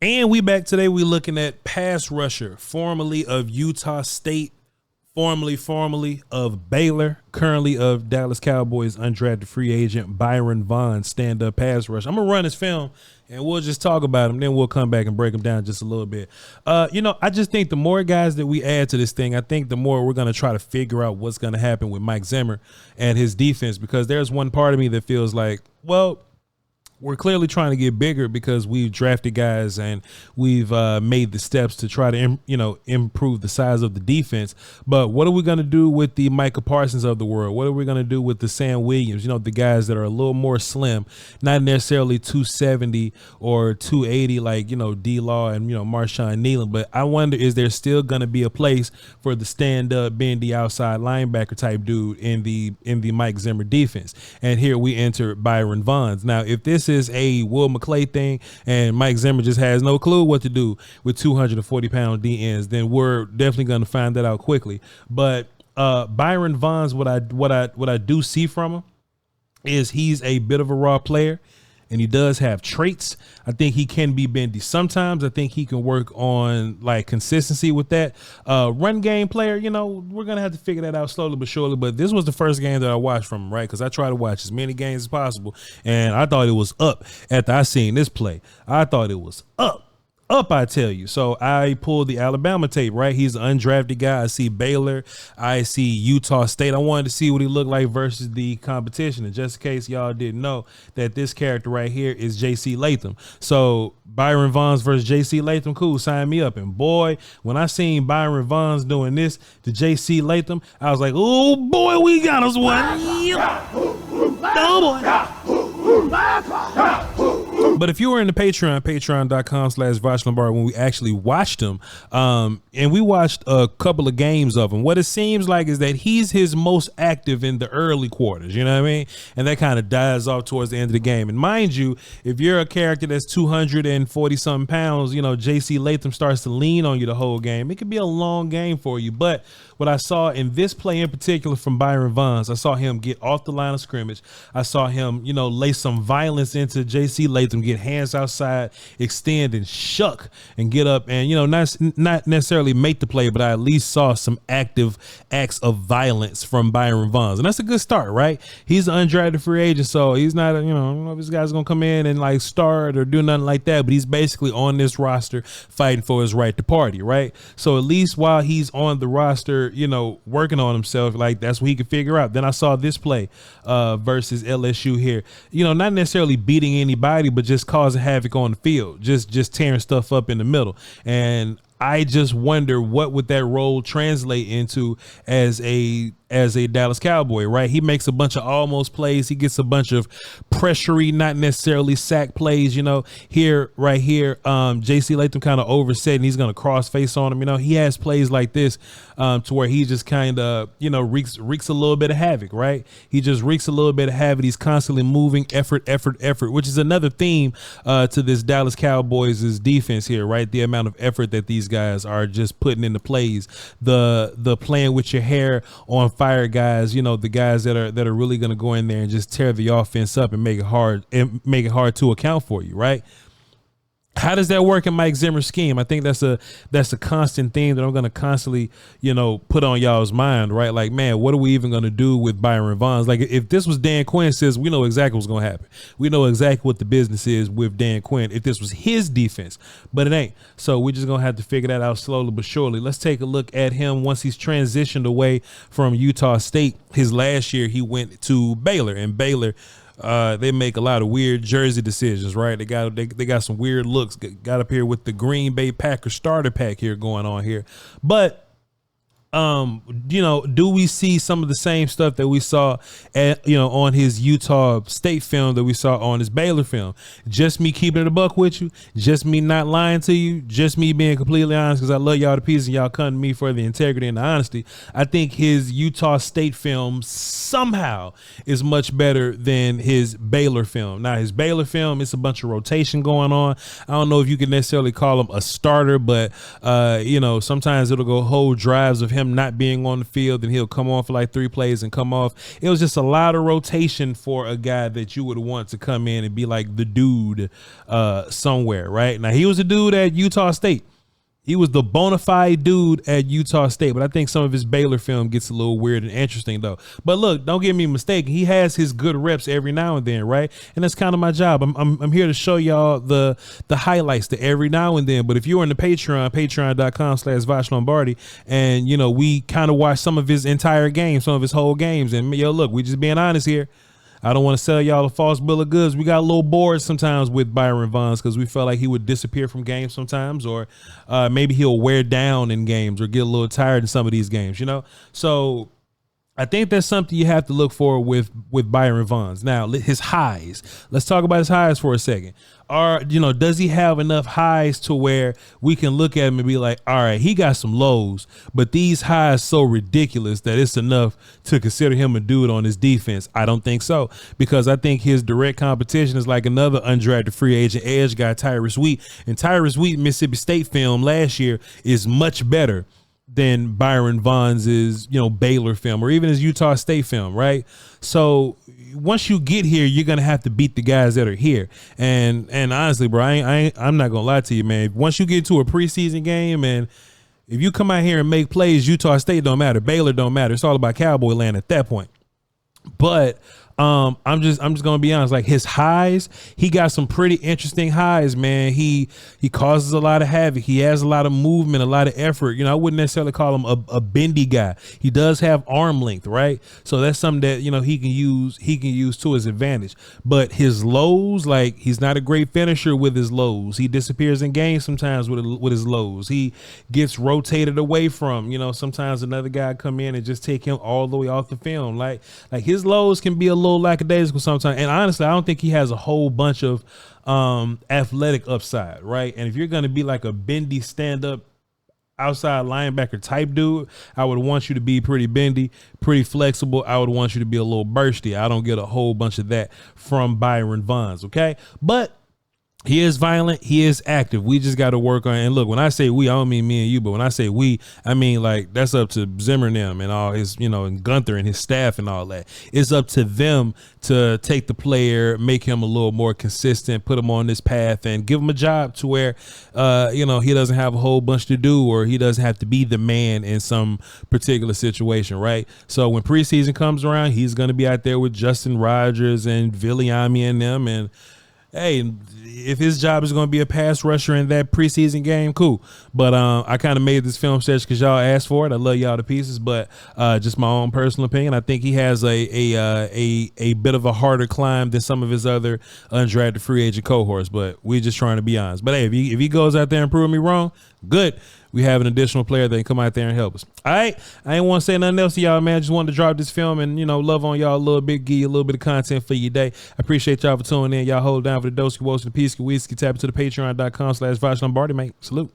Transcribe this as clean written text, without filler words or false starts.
And we back today. We looking at pass rusher, formerly of Utah State, formerly of Baylor, currently of Dallas Cowboys, undrafted free agent Byron Vaughns, stand-up pass rusher. I'm gonna run his film and we'll just talk about him. Then we'll come back and break him down just a little bit. I just think the more guys that we add to this thing, I think the more we're gonna try to figure out what's gonna happen with Mike Zimmer and his defense, because there's one part of me that feels like, well, we're clearly trying to get bigger because we've drafted guys and we've made the steps to try to, improve the size of the defense. But what are we going to do with the Micah Parsons of the world? What are we going to do with the Sam Williams? The guys that are a little more slim, not necessarily 270 or 280 like, D-Law and, Marshawn Nealon. But I wonder, is there still going to be a place for the stand-up, bendy outside linebacker type dude in the Mike Zimmer defense? And here we enter Byron Vaughns. Now, if this is a Will McClay thing and Mike Zimmer just has no clue what to do with 240-pound DNs, then we're definitely going to find that out quickly. But Byron Vaughns, what I do see from him is he's a bit of a raw player, and he does have traits. I think he can be bendy sometimes. I think he can work on like consistency with that. Run game player, we're going to have to figure that out slowly but surely. But this was the first game that I watched from him, right? Because I try to watch as many games as possible. And I thought it was up after I seen this play. I thought it was up, I tell you. So I pulled the Alabama tape, right? He's an undrafted guy. I see Baylor. I see Utah State. I wanted to see what he looked like versus the competition. And just in case y'all didn't know, that this character right here is J.C. Latham. So Byron Vaughns versus J.C. Latham, cool, sign me up. And boy, when I seen Byron Vaughns doing this to J.C. Latham, I was like, oh boy, we got us one. Yep. Oh boy. But if you were in the patreon.com/vochlombardi when we actually watched him, and we watched a couple of games of him, what it seems like is that he's his most active in the early quarters, you know what I mean? And that kind of dies off towards the end of the game. And mind you, if you're a character that's 240 something pounds, JC Latham starts to lean on you the whole game. It could be a long game for you. But what I saw in this play in particular from Byron Vaughns, I saw him get off the line of scrimmage. I saw him, lay some violence into J.C. Latham, get hands outside, extend and shuck and get up and, not necessarily make the play, but I at least saw some active acts of violence from Byron Vaughns. And that's a good start, right? He's an undrafted free agent, so he's not, I don't know if this guy's going to come in and like start or do nothing like that, but he's basically on this roster fighting for his right to party, right? So at least while he's on the roster, working on himself, like that's what he could figure out. Then I saw this play versus LSU here, not necessarily beating anybody, but just causing havoc on the field, just tearing stuff up in the middle. And I just wonder what would that role translate into as a Dallas Cowboy, right? He makes a bunch of almost plays. He gets a bunch of pressury, not necessarily sack plays, right here. J.C. Latham kind of overset and he's going to cross face on him. He has plays like this to where he just kind of, wreaks a little bit of havoc, right? He just wreaks a little bit of havoc. He's constantly moving, effort, which is another theme to this Dallas Cowboys' defense here, right? The amount of effort that these guys are just putting into plays, the playing with your hair on fire guys, the guys that are really going to go in there and just tear the offense up and make it hard to account for you, right? How does that work in Mike Zimmer's scheme? I think that's a constant theme that I'm going to constantly, put on y'all's mind, right? Like, man, what are we even going to do with Byron Vaughns? Like, if this was Dan Quinn, says we know exactly what's going to happen. We know exactly what the business is with Dan Quinn if this was his defense, but it ain't. So we're just going to have to figure that out slowly but surely. Let's take a look at him once he's transitioned away from Utah State. His last year, he went to Baylor, and Baylor, they make a lot of weird jersey decisions, right? They got some weird looks. Got up here with the Green Bay Packers starter pack here going on here, but do we see some of the same stuff that we saw on his Utah State film that we saw on his Baylor film? Just me keeping it a buck with you, just me not lying to you, just me being completely honest, because I love y'all to pieces and y'all come to me for the integrity and the honesty. I think his Utah State film somehow is much better than his Baylor film. Now, his Baylor film, it's a bunch of rotation going on. I don't know if you can necessarily call him a starter, but sometimes it'll go whole drives of him not being on the field, and he'll come on for like 3 plays and come off. It was just a lot of rotation for a guy that you would want to come in and be like the dude somewhere, right? Now, he was a dude at Utah State. He was the bona fide dude at Utah State, but I think some of his Baylor film gets a little weird and interesting, though. But look, don't get me mistaken. He has his good reps every now and then, right? And that's kind of my job. I'm here to show y'all the highlights to every now and then. But if you're in the Patreon, patreon.com/vochlombardi, and, you know, we kind of watch some of his entire games, some of his whole games. And, yo, look, we just being honest here. I don't want to sell y'all a false bill of goods. We got a little bored sometimes with Byron Vaughns because we felt like he would disappear from games sometimes, or maybe he'll wear down in games or get a little tired in some of these games, you know? So I think that's something you have to look for with Byron Vaughns. Now, his highs. Let's talk about his highs for a second. Does he have enough highs to where we can look at him and be like, all right, he got some lows, but these highs so ridiculous that it's enough to consider him a dude on his defense? I don't think so, because I think his direct competition is like another undrafted free agent edge guy, Tyrus Wheat. And Tyrus Wheat, Mississippi State film last year is much better than Byron Vaughns' Baylor film, or even his Utah State film, right? So once you get here, you're gonna have to beat the guys that are here. And honestly, bro, I'm not gonna lie to you, man. Once you get to a preseason game, and if you come out here and make plays, Utah State don't matter, Baylor don't matter. It's all about Cowboy land at that point. But I'm just gonna be honest, like his highs, he got some pretty interesting highs, man. He causes a lot of havoc. He has a lot of movement, a lot of effort. I wouldn't necessarily call him a bendy guy. He does have arm length, right? So that's something that he can use to his advantage. But his lows, like, he's not a great finisher with his lows. He disappears in games sometimes with his lows. He gets rotated away from, sometimes another guy come in and just take him all the way off the film. Like his lows can be a little lackadaisical sometimes, and honestly I don't think he has a whole bunch of athletic upside, right? And if you're going to be like a bendy stand-up outside linebacker type dude, I would want you to be pretty bendy, pretty flexible. I would want you to be a little bursty. I don't get a whole bunch of that from Byron Vaughns, okay? But he is violent. He is active. We just got to work on it. And look, when I say we, I don't mean me and you, but when I say we, I mean like that's up to Zimmer and all his, and Gunther and his staff and all that. It's up to them to take the player, make him a little more consistent, put him on this path, and give him a job to where, he doesn't have a whole bunch to do, or he doesn't have to be the man in some particular situation, right? So when preseason comes around, he's going to be out there with Justin Rogers and Viliami and them, and hey, if his job is going to be a pass rusher in that preseason game, cool. But I kind of made this film sketch because y'all asked for it. I love y'all to pieces, but just my own personal opinion, I think he has a bit of a harder climb than some of his other undrafted free agent cohorts. But we just trying to be honest. But hey, if he goes out there and prove me wrong, good. We have an additional player that can come out there and help us. All right. I ain't want to say nothing else to y'all, man. Just wanted to drop this film and, love on y'all a little bit, give you a little bit of content for your day. I appreciate y'all for tuning in. Y'all hold down for the Dosky Woski, the Peasky Whiskey. Tap into the patreon.com/vochlombardi, mate. Salute.